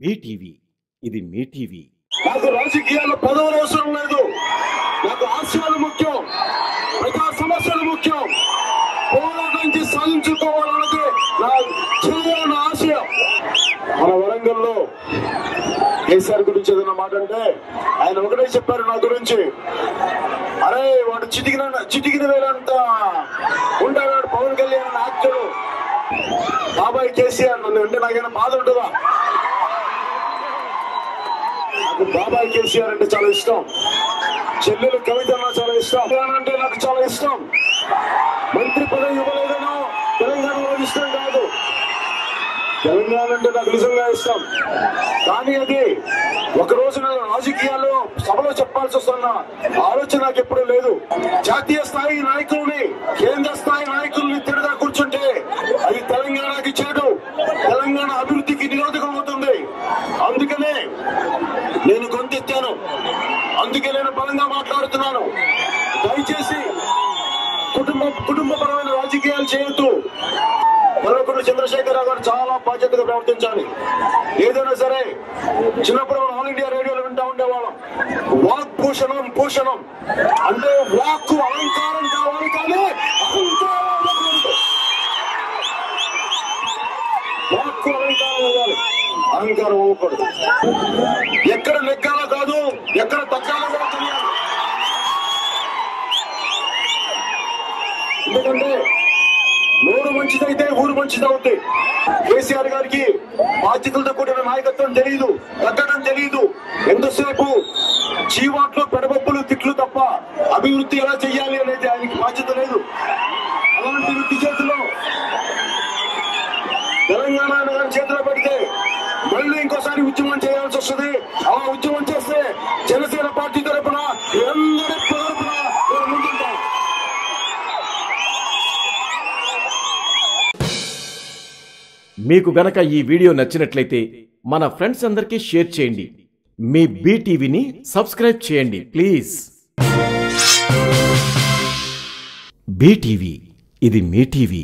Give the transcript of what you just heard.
BTV ఇది మీ TV. నాకు రాజకీయాల్లో పదవులు అవసరం లేదు. నాకు ఆశయాలు ముఖ్యం, ప్రజా సమస్యలు ముఖ్యం. పోరాటానికి సాధించుకోవాలన్నది నా చేయాలన్న ఆశయం. మన వరంగల్లో కేసీఆర్ గురించి ఏదైనా మాట అంటే ఆయన ఒకటే చెప్పారు నా గురించి, అరే వాడు చిటికిన వేలంత ఉంటాడు పవన్ కళ్యాణ్ యాక్టర్. బాబాయ్ కేసీఆర్ నన్ను అంటే నాకైనా బాధ ఉంటుందా? నాకు బాబాయ్ కేసీఆర్ అంటే చాలా ఇష్టం. చెల్లెలు కవిత చాలా ఇష్టం. అంటే నాకు చాలా ఇష్టం. మంత్రి పదవి ఇవ్వలేదనో తెలంగాణలో ఇష్టం కాదు. తెలంగాణ అంటే నాకు నిజంగా ఇష్టం. కానీ అది ఒకరోజు నేను రాజకీయాల్లో సభలో చెప్పాల్సి వస్తున్న ఆలోచన నాకు ఎప్పుడూ లేదు. జాతీయ స్థాయి నాయకుల్ని, కేంద్ర స్థాయి నాయకుల్ని తిరగా కూర్చుంటే అది తెలంగాణకి చేడు, తెలంగాణ అభివృద్ధికి నిరోధకం అవుతుంది. అందుకనే నేను గొంతెత్తాను, అందుకే నేను బలంగా మాట్లాడుతున్నాను. దయచేసి కుటుంబపరమైన రాజకీయాలు చేయొద్దు. మరొకరు చంద్రశేఖరరావు గారు చాలా బాధ్యతగా ప్రవర్తించాలి. ఏదైనా సరే చిన్నప్పుడు ఆల్ ఇండియా రేడియోలో వింటా ఉండేవాళ్ళం, వాక్ భూషణం భూషణం అంటే వాక్కు అలంకారం కావాలి, కానీ వాక్కు అలంకారం అవ్వాలి, అలంకారం అవ్వకూడదు. ఎక్కడ నెగ్గాలో కాదు, ఎక్కడ తగ్గాలో కూడా తెలియాలి. ఎందుకంటే నోరు మంచిదైతే ఊరు మంచిదవుతుంది. కేసీఆర్ గారికి బాధ్యతలతో కూడిన నాయకత్వం తెలియదు, తగ్గడం తెలియదు. ఎంతసేపు చీవాట్లు, పెడబొప్పులు, తిట్లు తప్ప అభివృద్ధి ఎలా చెయ్యాలి అనేది ఆయనకి బాధ్యత లేదు. అలాంటి వృత్తి చేతిలో తెలంగాణ చేతిలో పెడితే మళ్ళీ ఇంకోసారి ఉద్యమం చేయాల్సి వస్తుంది. అలా ఉద్యమం చేస్తే జనసేన పార్టీ తరఫున అందరి తరఫున ముందుంటాం. మీకు గనక ఈ వీడియో నచ్చినట్లయితే మన ఫ్రెండ్స్ అందరికీ షేర్ చేయండి. మీ బీటీవీని సబ్స్క్రైబ్ చేయండి ప్లీజ్. బీటీవీ ఇది మీ టీవీ.